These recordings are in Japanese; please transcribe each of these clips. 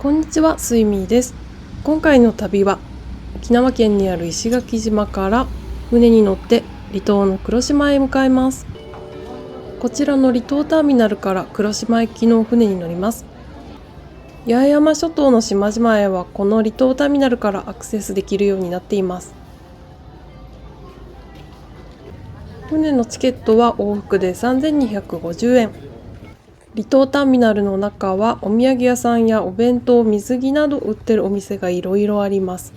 こんにちは、スイミーです。今回の旅は沖縄県にある石垣島から船に乗って離島の黒島へ向かいます。こちらの離島ターミナルから黒島行きの船に乗ります。八重山諸島の島々へはこの離島ターミナルからアクセスできるようになっています。船のチケットは往復で3250円。離島ターミナルの中はお土産屋さんやお弁当、水着など売ってるお店がいろいろあります。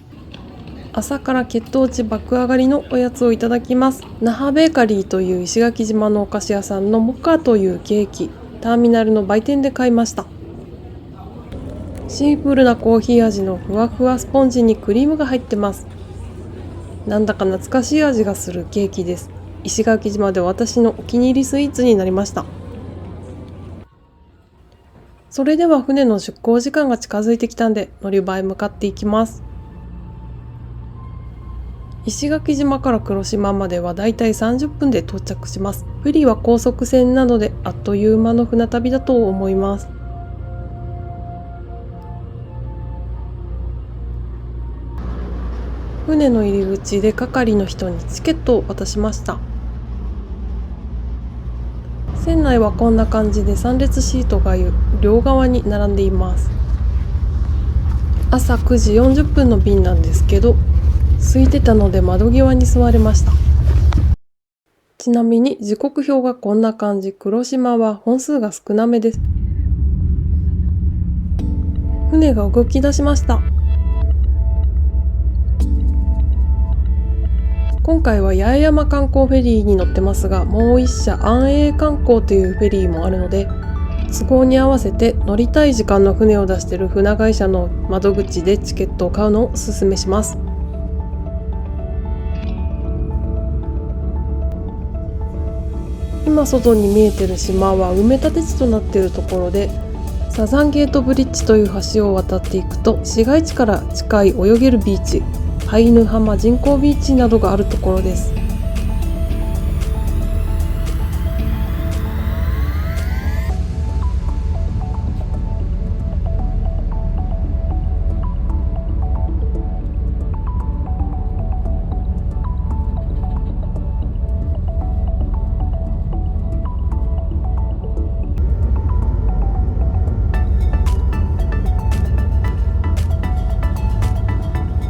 朝から血糖値爆上がりのおやつをいただきます。那覇ベーカリーという石垣島のお菓子屋さんのモカというケーキ、ターミナルの売店で買いました。シンプルなコーヒー味のふわふわスポンジにクリームが入ってます。なんだか懐かしい味がするケーキです。石垣島で私のお気に入りスイーツになりました。それでは船の出港時間が近づいてきたんで乗り場へ向かっていきます。石垣島から黒島まではだいたい30分で到着します。フェリーは高速船なのであっという間の船旅だと思います。船の入り口で係の人にチケットを渡しました。船内はこんな感じで3列シートが両側に並んでいます。朝9時40分の便なんですけど、空いてたので窓際に座れました。ちなみに時刻表がこんな感じ。黒島は本数が少なめです。船が動き出しました。今回は八重山観光フェリーに乗ってますが、もう一社安永観光というフェリーもあるので、都合に合わせて乗りたい時間の船を出している船会社の窓口でチケットを買うのをおすすめします。今外に見えてる島は埋め立て地となっているところで、サザンゲートブリッジという橋を渡っていくと市街地から近い泳げるビーチ、ハイヌ浜人工ビーチなどがあるところです。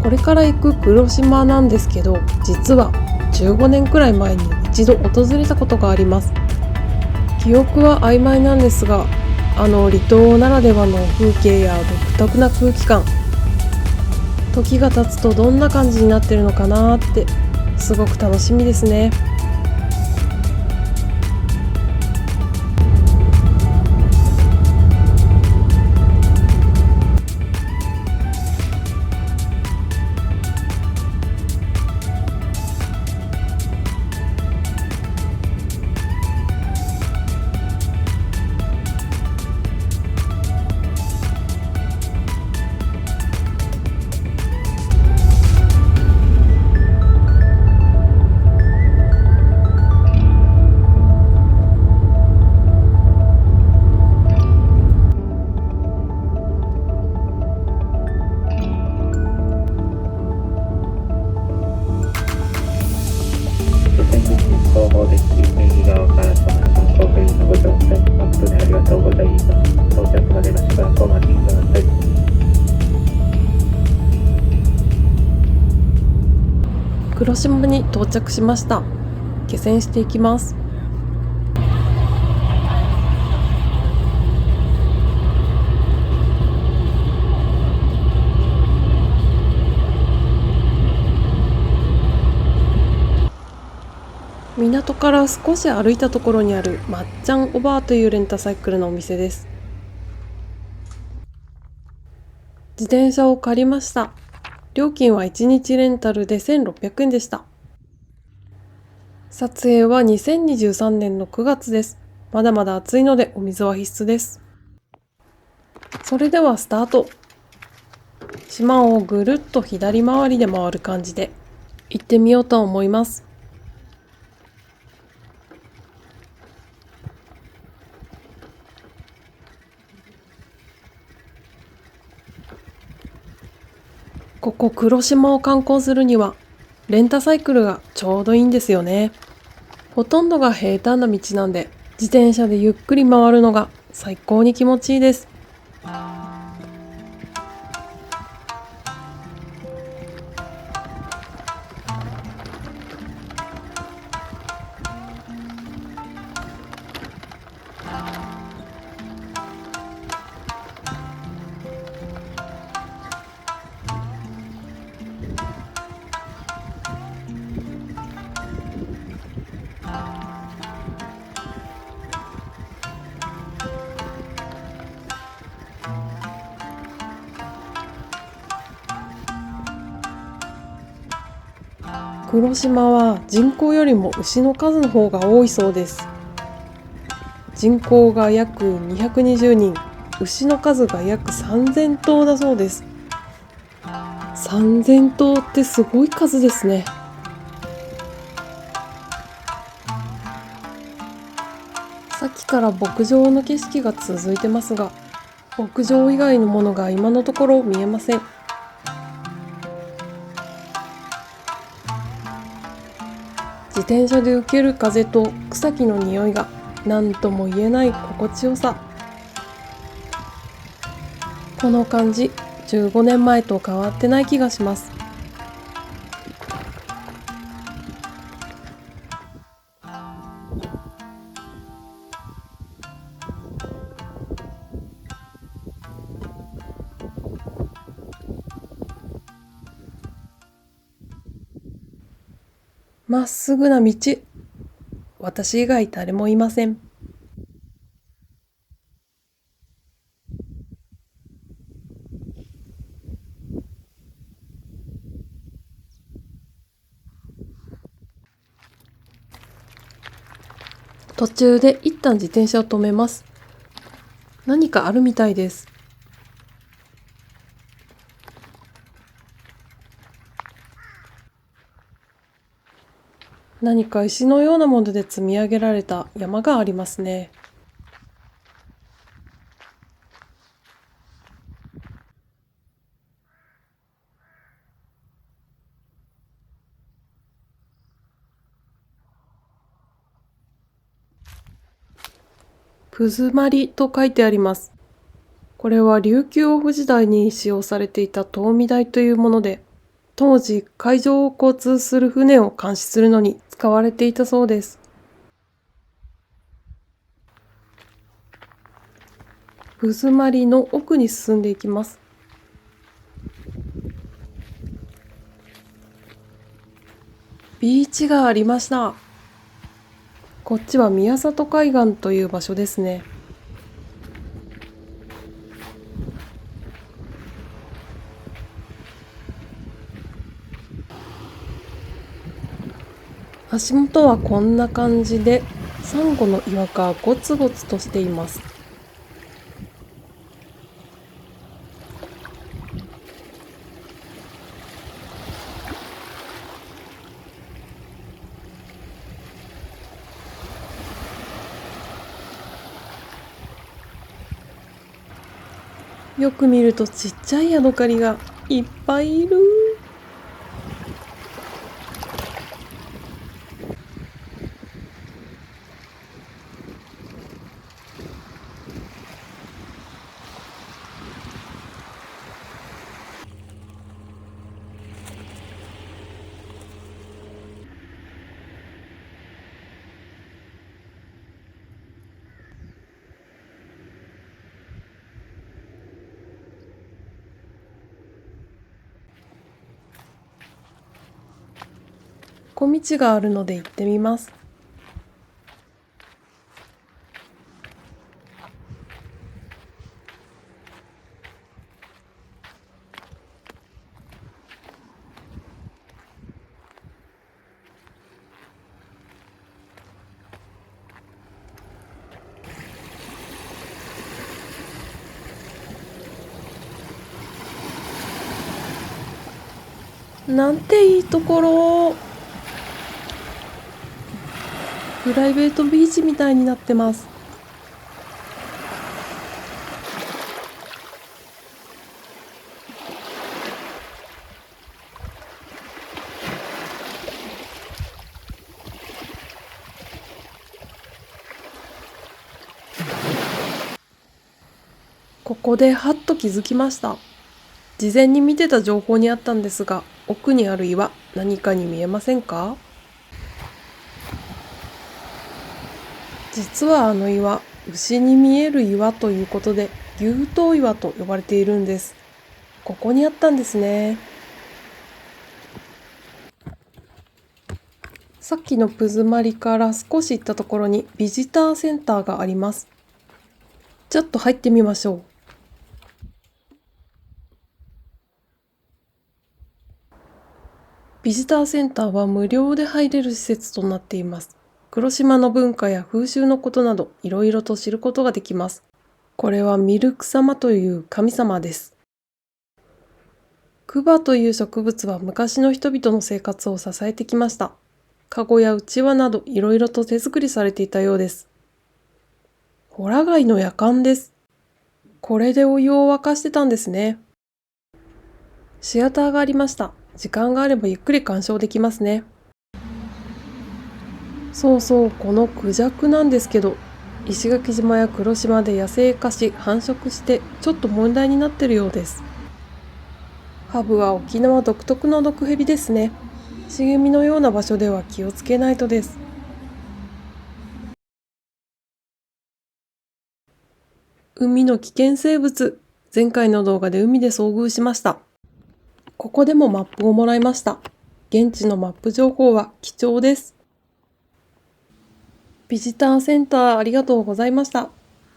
これから行く黒島なんですけど、実は15年くらい前に一度訪れたことがあります。記憶は曖昧なんですが、離島ならではの風景や独特な空気感、時が経つとどんな感じになってるのかなってすごく楽しみですね。先日後方です。右側からその観光フェリーのご乗車誠にありがとうございます。到着までのしばらくお待ちください。黒島に到着しました。下船していきます。港から少し歩いたところにあるまっちゃんおばあというレンタサイクルのお店です。自転車を借りました。料金は1日レンタルで1600円でした。撮影は2023年の9月です。まだまだ暑いのでお水は必須です。それではスタート。島をぐるっと左回りで回る感じで行ってみようと思います。ここ黒島を観光するにはレンタサイクルがちょうどいいんですよね。ほとんどが平坦な道なんで自転車でゆっくり回るのが最高に気持ちいいです。黒島は人口よりも牛の数の方が多いそうです。人口が約220人、牛の数が約3000頭だそうです。3000頭ってすごい数ですね。さっきから牧場の景色が続いてますが、牧場以外のものが今のところ見えません。自転車で受ける風と草木の匂いが何とも言えない心地よさ。この感じ、15年前と変わってない気がします。まっすぐな道。私以外誰もいません。途中で一旦自転車を止めます。何かあるみたいです。何か石のようなもので積み上げられた山がありますね。プズマリと書いてあります。これは琉球王府時代に使用されていた灯見台というもので、当時海上を交通する船を監視するのに使われていたそうです。プズマリの奥に進んでいきます。ビーチがありました。こっちは宮里海岸という場所ですね。足元はこんな感じで、サンゴの岩がゴツゴツとしています。よく見るとちっちゃいヤドカリがいっぱいいる。小道があるので行ってみます。なんていいところ。プライベートビーチみたいになってます。ここではっと気づきました。事前に見てた情報にあったんですが、奥にある岩、何かに見えませんか？実はあの岩、牛に見える岩ということで、牛頭岩と呼ばれているんです。ここにあったんですね。さっきのプズマリから少し行ったところにビジターセンターがあります。ちょっと入ってみましょう。ビジターセンターは無料で入れる施設となっています。黒島の文化や風習のことなどいろいろと知ることができます。これはミルク様という神様です。クバという植物は昔の人々の生活を支えてきました。カゴやうちわなどいろいろと手作りされていたようです。ホラ貝の夜間です。これでお湯を沸かしてたんですね。シアターがありました。時間があればゆっくり鑑賞できますね。そうそう、このクジャクなんですけど、石垣島や黒島で野生化し繁殖してちょっと問題になってるようです。ハブは沖縄独特の毒蛇ですね。茂みのような場所では気をつけないとです。海の危険生物。前回の動画で海で遭遇しました。ここでもマップをもらいました。現地のマップ情報は貴重です。ビジターセンターありがとうございました。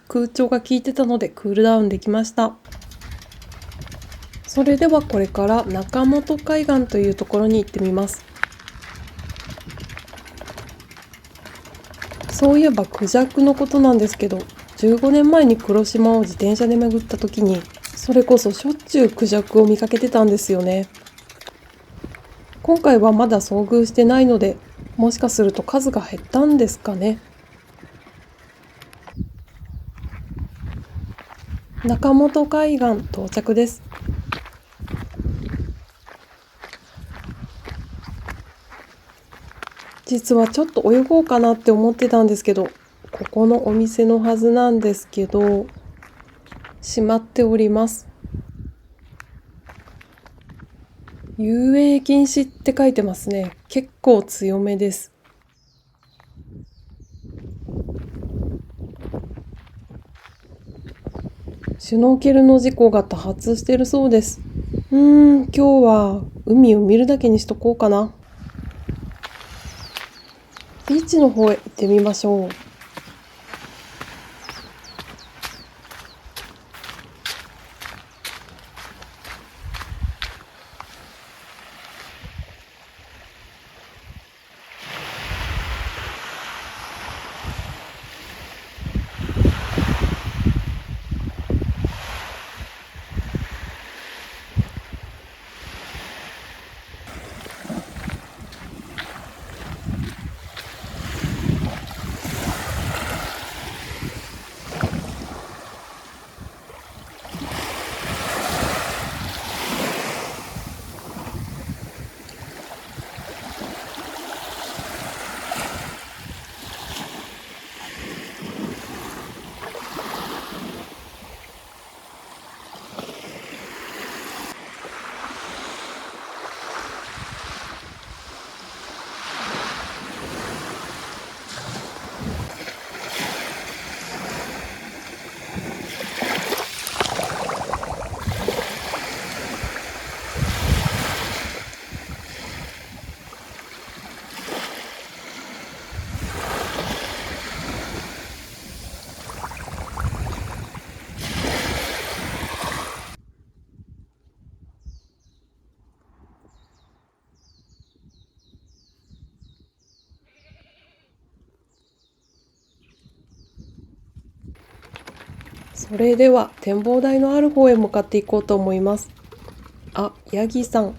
空調が効いてたのでクールダウンできました。それではこれから中本海岸というところに行ってみます。そういえばクジャクのことなんですけど、15年前に黒島を自転車で巡った時に、それこそしょっちゅうクジャクを見かけてたんですよね。今回はまだ遭遇してないので、もしかすると数が減ったんですかね。中本海岸到着です。実はちょっと泳ごうかなって思ってたんですけど、ここのお店のはずなんですけど、閉まっております。遊泳禁止って書いてますね。結構強めです。シュノーケルの事故が多発してるそうです。今日は海を見るだけにしとこうかな。ビーチの方へ行ってみましょう。それでは展望台のある方へ向かっていこうと思います。あ、ヤギさん。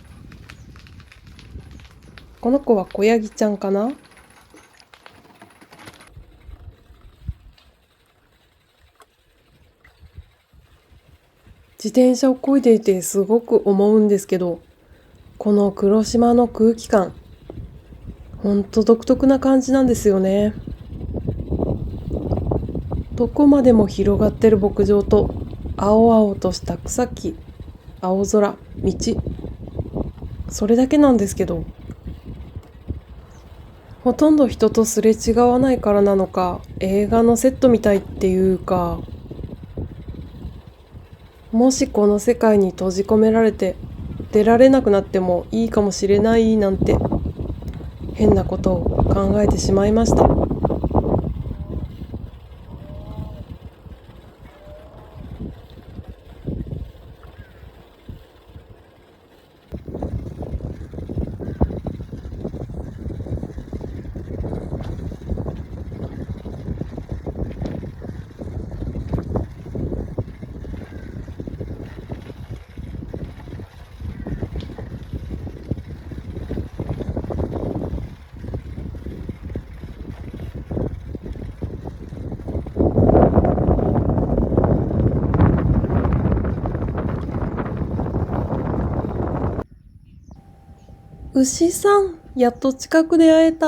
この子は小ヤギちゃんかな？自転車を漕いでいてすごく思うんですけど、この黒島の空気感、ほんと独特な感じなんですよね。どこまでも広がってる牧場と青々とした草木、青空、道。それだけなんですけど、ほとんど人とすれ違わないからなのか、映画のセットみたいっていうか、もしこの世界に閉じ込められて出られなくなってもいいかもしれないなんて変なことを考えてしまいました。牛さん、やっと近くで会えた。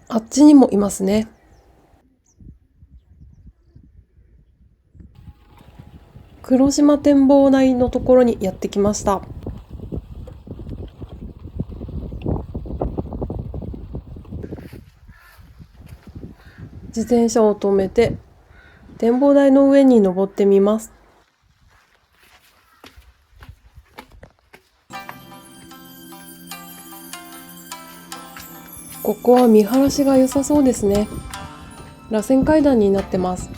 あっちにもいますね。黒島展望台のところにやってきました。自転車を止めて展望台の上に登ってみます。ここは見晴らしが良さそうですね。螺旋階段になってます。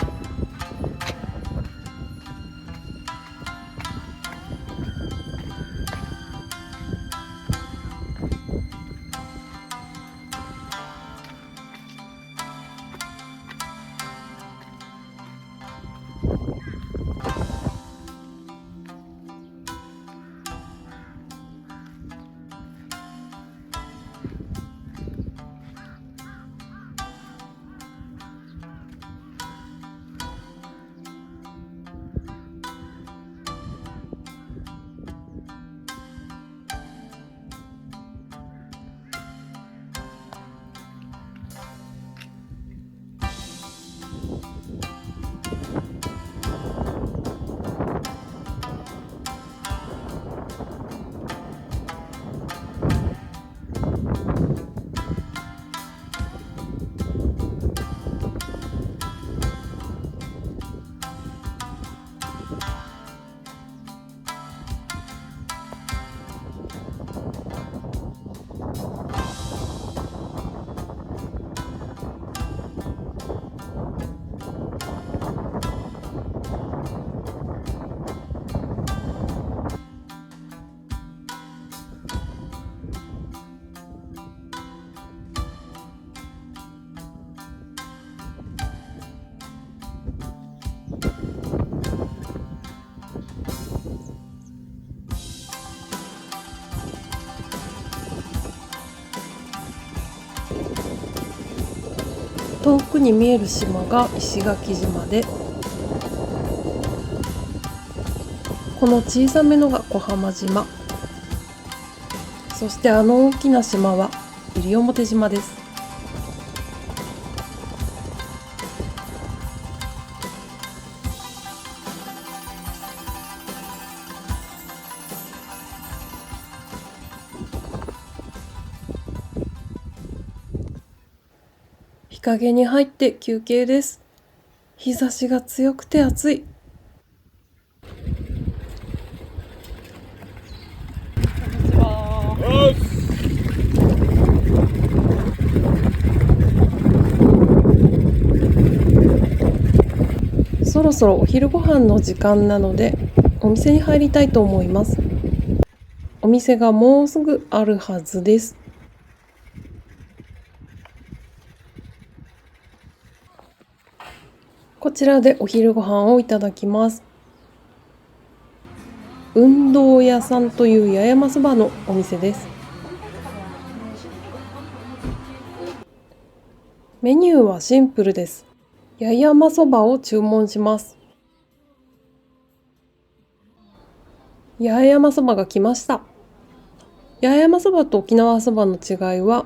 遠くに見える島が石垣島で、この小さめのが小浜島、そしてあの大きな島は西表島です。日陰に入って休憩です。日差しが強くて暑い。そろそろお昼ご飯の時間なのでお店に入りたいと思います。お店がもうすぐあるはずです。こちらでお昼ご飯をいただきます。運動屋さんという八重山そばのお店です。メニューはシンプルです。八重山そばを注文します。八重山そばが来ました。八重山そばと沖縄そばの違いは、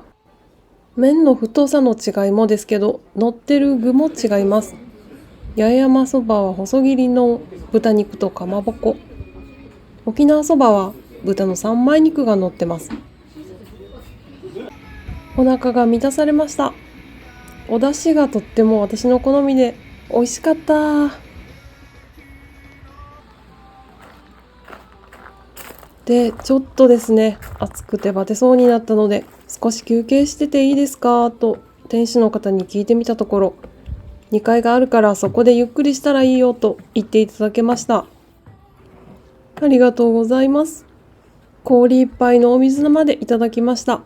麺の太さの違いもですけど、乗ってる具も違います。八重山そばは細切りの豚肉とかまぼこ。沖縄そばは豚の三枚肉が乗ってます。お腹が満たされました。お出汁がとっても私の好みで美味しかった。で、ちょっとですね、暑くてバテそうになったので、少し休憩してていいですかと店主の方に聞いてみたところ、2階があるからそこでゆっくりしたらいいよと言っていただけました。ありがとうございます。氷一杯のお水までいただきました。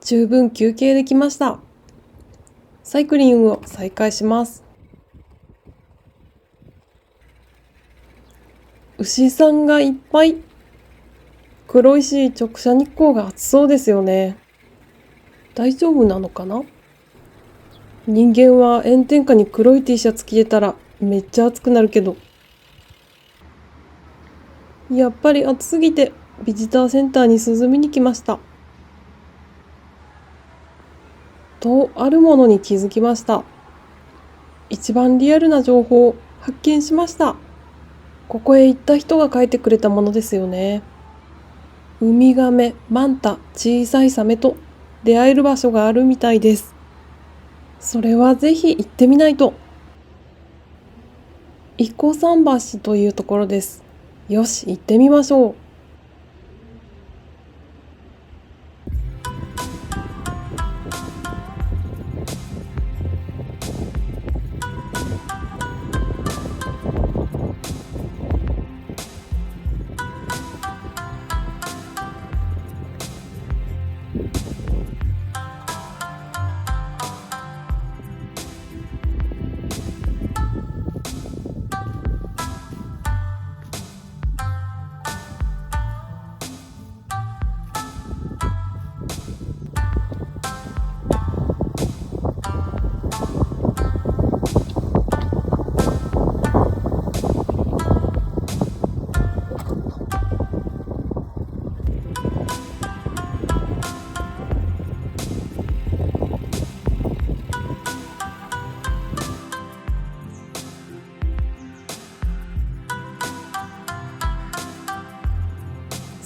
十分休憩できました。サイクリングを再開します。牛さんがいっぱい。黒いし直射日光が暑そうですよね。大丈夫なのかな？人間は炎天下に黒い T シャツ着てたらめっちゃ暑くなるけど。やっぱり暑すぎてビジターセンターに涼みに来ました。とあるものに気づきました。一番リアルな情報を発見しました。ここへ行った人が書いてくれたものですよね。ウミガメ、マンタ、小さいサメと出会える場所があるみたいです。それはぜひ行ってみないと。一向桟橋というところです。よし、行ってみましょう。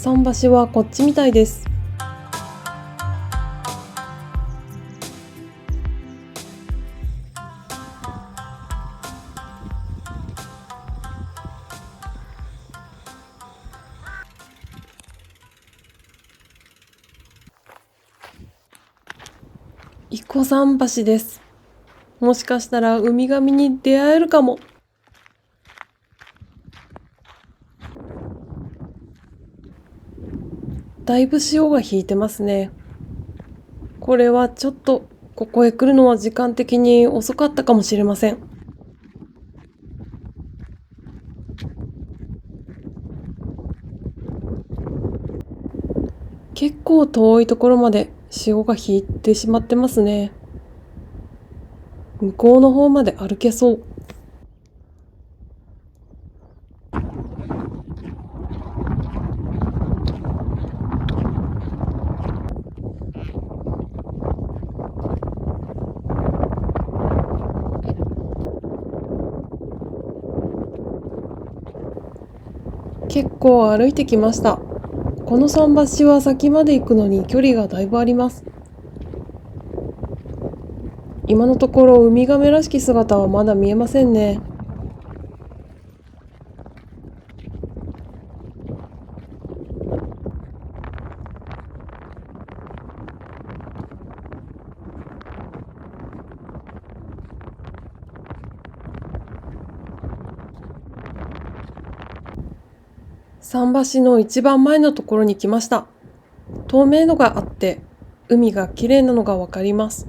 桟橋はこっちみたいです。一向桟橋です。もしかしたらウミガメに出会えるかも。だいぶ潮が引いてますね。これはちょっとここへ来るのは時間的に遅かったかもしれません。結構遠いところまで潮が引いてしまってますね。向こうの方まで歩けそう。結構歩いてきました。この桟橋は先まで行くのに距離がだいぶあります。今のところウミガメらしき姿はまだ見えませんね。桟橋の一番前のところに来ました。透明度があって海が綺麗なのがわかります。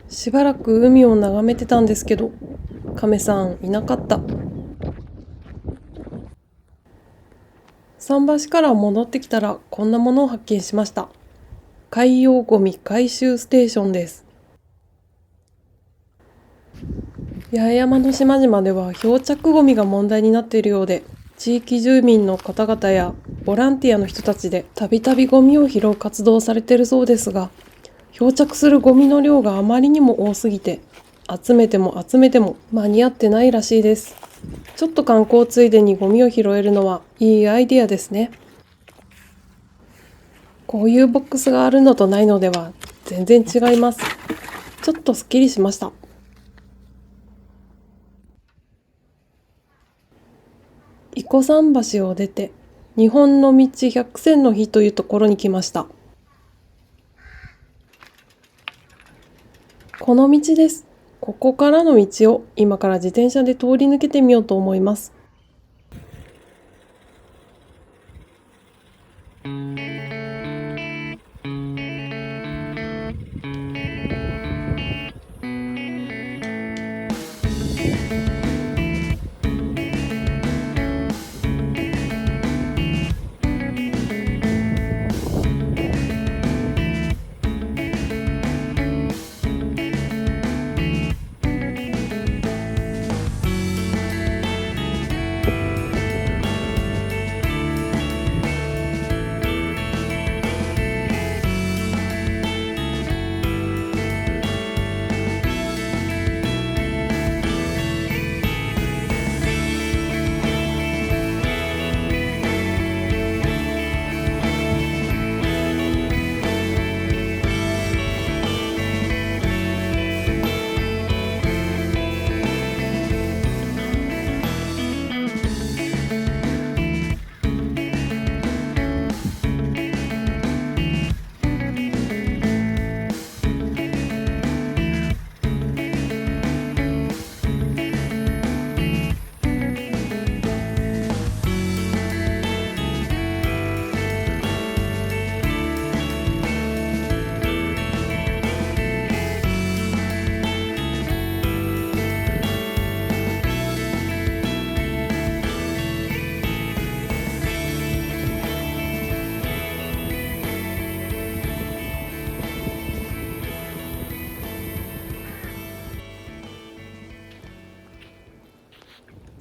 しばらく海を眺めてたんですけど、亀さんいなかった。桟橋から戻ってきたらこんなものを発見しました。海洋ゴミ回収ステーションです。八重山の島々では漂着ゴミが問題になっているようで、地域住民の方々やボランティアの人たちでたびたびゴミを拾う活動をされているそうですが、漂着するゴミの量があまりにも多すぎて、集めても集めても間に合ってないらしいです。ちょっと観光ついでにゴミを拾えるのはいいアイデアですね。こういうボックスがあるのとないのでは全然違います。ちょっとすっきりしました。伊古桟橋を出て日本の道100選の日というところに来ました。この道です。ここからの道を今から自転車で通り抜けてみようと思います。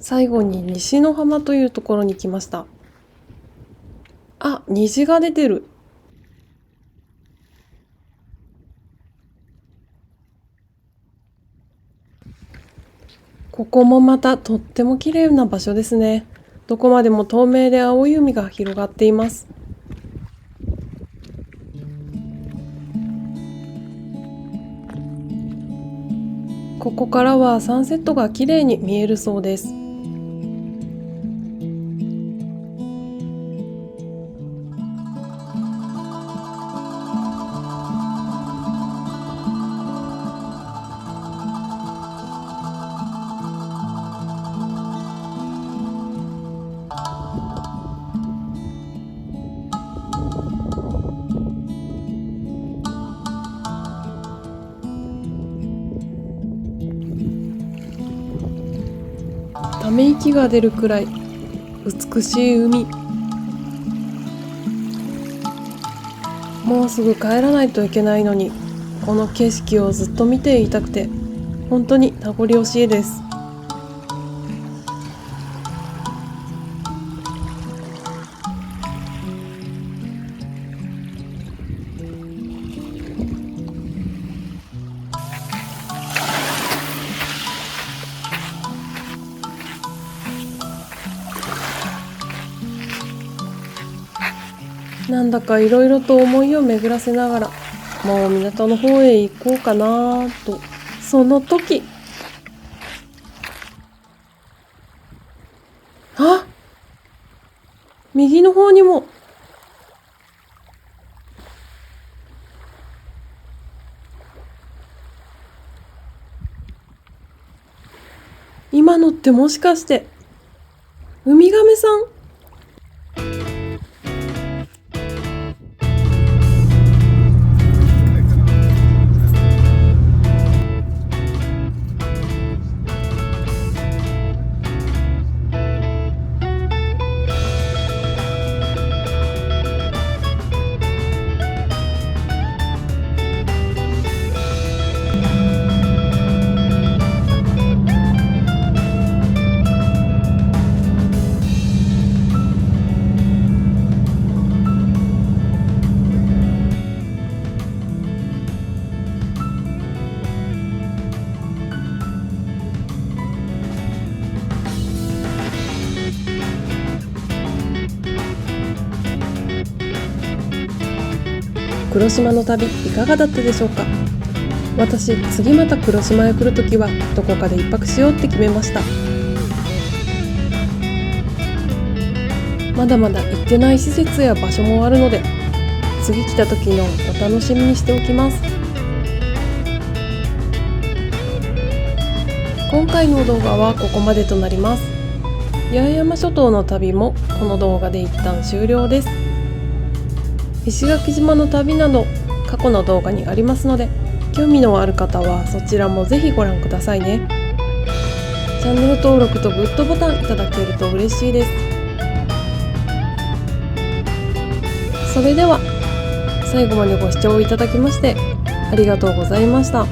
最後に西の浜というところに来ました。あ、虹が出てる。ここもまたとっても綺麗な場所ですね。どこまでも透明で青い海が広がっています。ここからはサンセットが綺麗に見えるそうです。ため息が出るくらい美しい海。もうすぐ帰らないといけないのに、この景色をずっと見ていたくて本当に名残惜しいです。なんだかいろいろと思いを巡らせながら、もう港の方へ行こうかなと、その時、あ、右の方にも。今のってもしかして、ウミガメさん？黒島の旅いかがだったでしょうか。私、次また黒島へ来るときはどこかで一泊しようって決めました。まだまだ行ってない施設や場所もあるので、次来た時のお楽しみにしておきます。今回の動画はここまでとなります。八重山諸島の旅もこの動画で一旦終了です。石垣島の旅など過去の動画にありますので、興味のある方はそちらもぜひご覧くださいね。チャンネル登録とグッドボタンいただけると嬉しいです。それでは最後までご視聴いただきましてありがとうございました。